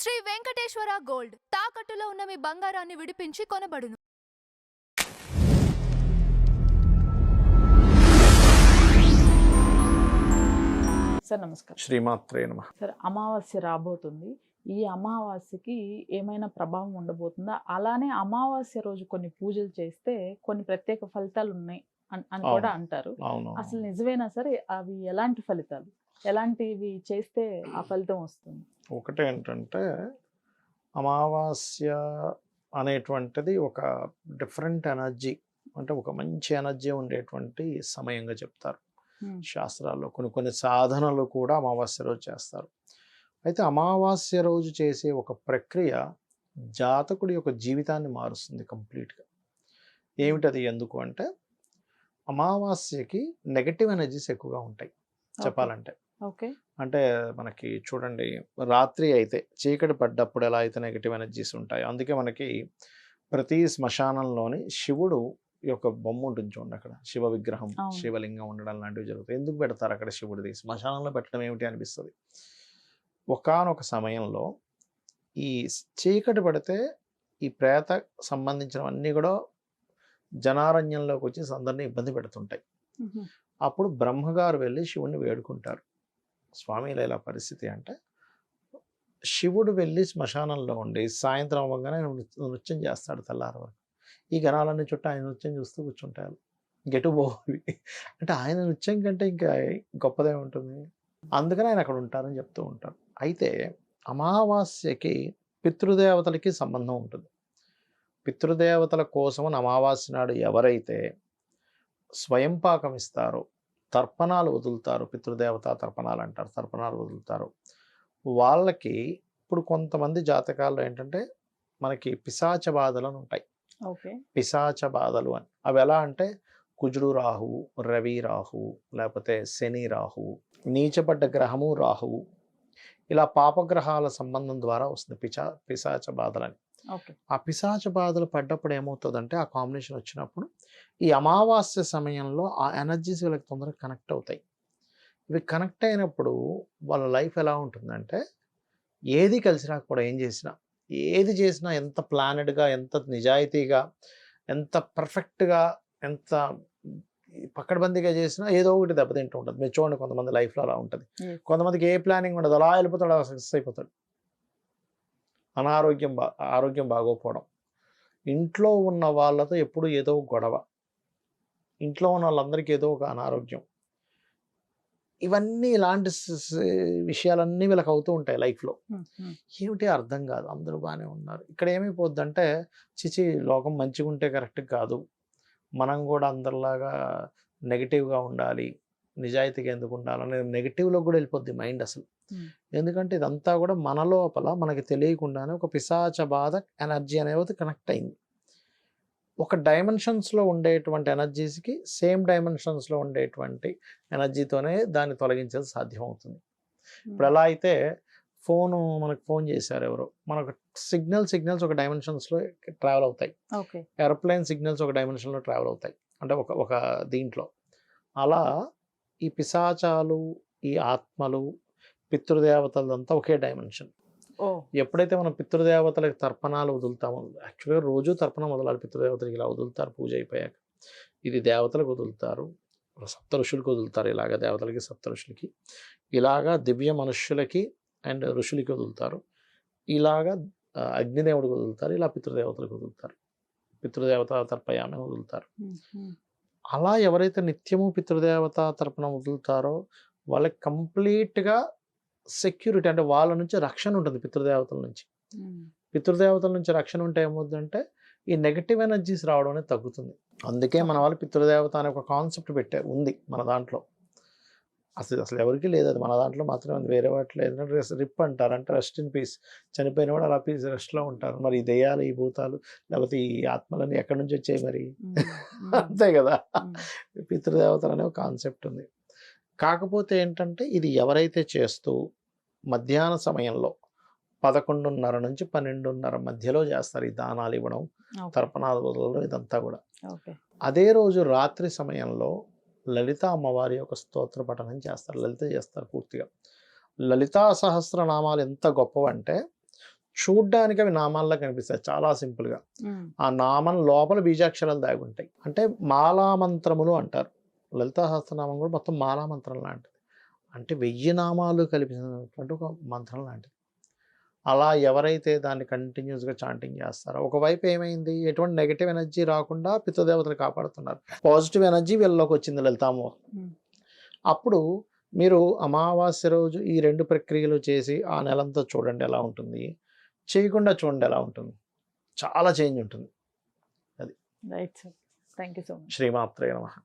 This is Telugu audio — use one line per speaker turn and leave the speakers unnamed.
శ్రీ వెంకటేశ్వర గోల్డ్ తాకట్టులో ఉన్న మీ బంగారాన్ని విడిపించి కొనబడును.
సార్ నమస్కారం.
శ్రీమాత్రే నమః.
సార్ అమావాస్య రాబోతుంది. ఈ అమావాస్యకి ఏమైనా ప్రభావం ఉండబోతుందా? అలానే అమావాస్య రోజు కొన్ని పూజలు చేస్తే కొన్ని ప్రత్యేక ఫలితాలు ఉన్నాయి అని కూడా అంటారు. అసలు నిజమేనా సార్? అవి ఎలాంటి ఫలితాలు, ఎలాంటివి చేస్తే ఆ ఫలితం వస్తుంది?
ఒకటేంటంటే అమావాస్య అనేటువంటిది ఒక డిఫరెంట్ ఎనర్జీ, అంటే ఒక మంచి ఎనర్జీ ఉండేటువంటి సమయంగా చెప్తారు శాస్త్రాల్లో. కొన్ని సాధనలు కూడా అమావాస్య రోజు చేస్తారు. అయితే అమావాస్య రోజు చేసే ఒక ప్రక్రియ జాతకుడి యొక్క జీవితాన్ని మారుస్తుంది కంప్లీట్గా. ఏమిటది? ఎందుకు అంటే అమావాస్యకి నెగటివ్ ఎనర్జీస్ ఎక్కువగా ఉంటాయి చెప్పాలంటే. అంటే మనకి చూడండి, రాత్రి అయితే చీకటి పడ్డప్పుడు ఎలా అయితే నెగటివ్ ఎనర్జీస్ ఉంటాయి, అందుకే మనకి ప్రతి శ్మశానంలోని శివుడు యొక్క బొమ్మ ఉంటుంది చూడండి, అక్కడ శివ విగ్రహం, శివలింగం ఉండడం లాంటివి జరుగుతాయి. ఎందుకు పెడతారు అక్కడ శివుడిది? శ్మశానంలో పెట్టడం ఏమిటి అనిపిస్తుంది. ఒకానొక సమయంలో ఈ చీకటి పడితే ఈ ప్రేత సంబంధించినవన్నీ కూడా జనారణ్యంలోకి వచ్చి అందరినీ ఇబ్బంది పెడుతుంటాయి. అప్పుడు బ్రహ్మగారు వెళ్ళి శివుణ్ణి వేడుకుంటారు, స్వామి ఇలా పరిస్థితి అంటే. శివుడు వెళ్ళి శ్మశానంలో ఉండి సాయంత్రం అవ్వగానే నృత్యం చేస్తాడు తెల్లారి వరకు. ఈ గణాలన్నీ చుట్టూ ఆయన నృత్యం చూస్తూ కూర్చుంటారు. గెటు పోవి అంటే ఆయన నృత్యం కంటే ఇంకా గొప్పదే ఉంటుంది. అందుకని ఆయన అక్కడ ఉంటారని చెప్తూ ఉంటారు. అయితే అమావాస్యకి పితృదేవతలకి సంబంధం ఉంటుంది. పితృదేవతల కోసం అమావాస్య నాడు ఎవరైతే స్వయం పాకం ఇస్తారో, తర్పణాలు వదులుతారు, పితృదేవత తర్పణాలు అంటారు, తర్పణాలు వదులుతారు, వాళ్ళకి ఇప్పుడు కొంతమంది జాతకాల్లో ఏంటంటే మనకి పిశాచ బాధలు అని ఉంటాయి. పిశాచ బాధలు అని అవి ఎలా అంటే కుజుడు రాహువు, రవి రాహువు, లేకపోతే శని రాహువు, నీచపడ్డ గ్రహము రాహువు, ఇలా పాపగ్రహాల సంబంధం ద్వారా వస్తుంది పిశాచ బాధలని. ఆ పిశాచ బాధలు పడ్డప్పుడు ఏమవుతుందంటే, ఆ కాంబినేషన్ వచ్చినప్పుడు ఈ అమావాస్య సమయంలో ఆ ఎనర్జీస్ వీళ్ళకి తొందరగా కనెక్ట్ అవుతాయి. ఇవి కనెక్ట్ అయినప్పుడు వాళ్ళ లైఫ్ ఎలా ఉంటుందంటే, ఏది కలిసి రాకపోవడం, ఏది చేసినా ఎంత ప్లానెడ్గా, ఎంత నిజాయితీగా, ఎంత పర్ఫెక్ట్గా, ఎంత పక్కడబందీగా చేసినా ఏదో ఒకటి దెబ్బతింటూ ఉంటుంది. మీరు చూడండి, కొంతమంది లైఫ్లో అలా ఉంటుంది. కొంతమందికి ఏ ప్లానింగ్ ఉండదు, అలా వెళ్ళిపోతాడు, అలా సక్సెస్ అయిపోతాడు. ఆరోగ్యం బాగోపోవడం, ఇంట్లో ఉన్న వాళ్ళతో ఎప్పుడు ఏదో గొడవ, ఇంట్లో ఉన్న వాళ్ళందరికీ ఏదో ఒక అనారోగ్యం, ఇవన్నీ ఇలాంటి విషయాలన్నీ వీళ్ళకి అవుతూ ఉంటాయి లైఫ్లో. ఏమిటి అర్థం కాదు, అందరూ బాగానే ఉన్నారు. ఇక్కడ ఏమైపోద్దంటే, చిచి లోకం మంచిగా ఉంటే కరెక్ట్ కాదు, మనం కూడా అందరిలాగా నెగిటివ్గా ఉండాలి, నిజాయితీగా ఎందుకు ఉండాలని నెగిటివ్లో కూడా వెళ్ళిపోద్ది మైండ్ అసలు. ఎందుకంటే ఇదంతా కూడా మన లోపల మనకి తెలియకుండానే ఒక పిశాచ బాధ ఎనర్జీ అనేది కనెక్ట్ అయింది. ఒక డైమెన్షన్స్లో ఉండేటువంటి ఎనర్జీస్కి సేమ్ డైమెన్షన్స్లో ఉండేటువంటి ఎనర్జీతోనే దాన్ని తొలగించేది సాధ్యమవుతుంది. ఇప్పుడు ఎలా అయితే మనకు ఫోన్ చేశారు ఎవరో, మనకు సిగ్నల్స్ ఒక డైమెన్షన్స్లో ట్రావెల్ అవుతాయి, ఏరోప్లేన్ సిగ్నల్స్ ఒక డైమెన్షన్లో ట్రావెల్ అవుతాయి, అంటే ఒక దీంట్లో. అలా ఈ పిశాచాలు, ఈ ఆత్మలు, పితృదేవతలంతా ఒకే డైమెన్షన్. ఎప్పుడైతే మనం పితృదేవతలకు తర్పణాలు వదులుతామో, యాక్చువల్గా రోజు తర్పణం వదలాలి పితృదేవతలకి, ఇలా వదులుతారు పూజ అయిపోయాక. ఇది దేవతలకు వదులుతారు, సప్త ఋషులకు వదులుతారు, ఇలాగ దేవతలకి సప్త ఋషులకి, ఇలాగా దివ్య మనుష్యులకి అండ్ ఋషులకి వదులుతారు, ఇలాగా అగ్నిదేవుడికి వదులుతారు, ఇలా పితృదేవతలకు వదులుతారు, పితృదేవత తర్పయాన్ని వదులుతారు. అలా ఎవరైతే నిత్యము పితృదేవత తర్పణం వదులుతారో వాళ్ళకి కంప్లీట్గా సెక్యూరిటీ, అంటే వాళ్ళ నుంచి రక్షణ ఉంటుంది. పితృదేవతల నుంచి రక్షణ ఉంటే ఏమవుతుందంటే ఈ నెగటివ్ ఎనర్జీస్ రావడం అనేది తగ్గుతుంది. అందుకే మన వాళ్ళు పితృదేవత అనే ఒక కాన్సెప్ట్ ఉంది మన దాంట్లో. అసలు ఎవరికి లేదు, అది మన దాంట్లో మాత్రమే ఉంది, వేరే వాటిలో ఏంటంటే రిప్ అంటారు, అంటే రెస్ట్ ఇన్ పీస్, చనిపోయిన వాడు అలా పీస్ రెస్ట్లో ఉంటారు. మరి ఈ దెయ్యాలు, ఈ భూతాలు, లేకపోతే ఈ ఆత్మలన్నీ ఎక్కడి నుంచి వచ్చాయి మరి? అంతే కదా. పితృదేవతలు అనే ఒక కాన్సెప్ట్ ఉంది. కాకపోతే ఏంటంటే ఇది ఎవరైతే చేస్తూ మధ్యాహ్న సమయంలో 11:30 నుంచి 12:30 మధ్యలో చేస్తారు ఈ దానాలు ఇవ్వడం, తర్పణాలు వదలడం, ఇదంతా కూడా. అదే రోజు రాత్రి సమయంలో లలిత అమ్మవారి యొక్క స్తోత్ర పఠనం చేస్తారు, లలిత చేస్తారు పూర్తిగా. లలితా సహస్రనామాలు ఎంత గొప్పవంటే చూడ్డానికి అవి నామాల్లా కనిపిస్తాయి చాలా సింపుల్గా. ఆ నామం లోపల బీజాక్షరాలు దాగి ఉంటాయి. అంటే మాలామంత్రములు అంటారు. లలితా సహస్రనామం కూడా మొత్తం మాలామంత్రం లాంటిది. అంటే 1000 నామాలు కలిపినటువంటి ఒక మంత్రం లాంటిది. అలా ఎవరైతే దాన్ని కంటిన్యూస్గా చాంటింగ్ చేస్తారో ఒకవైపు ఏమైంది, ఎటువంటి నెగిటివ్ ఎనర్జీ రాకుండా పితృదేవతలు కాపాడుతున్నారు. పాజిటివ్ ఎనర్జీ వీళ్ళలోకి వచ్చింది లలితామో. అప్పుడు మీరు అమావాస్య రోజు ఈ 2 ప్రక్రియలు చేసి ఆ నెలంతా చూడండి ఎలా ఉంటుంది, చేయకుండా చూడండి ఎలా ఉంటుంది. చాలా చేంజ్ ఉంటుంది. అది
right sir, thank you so much.
శ్రీమాత్రే నమః.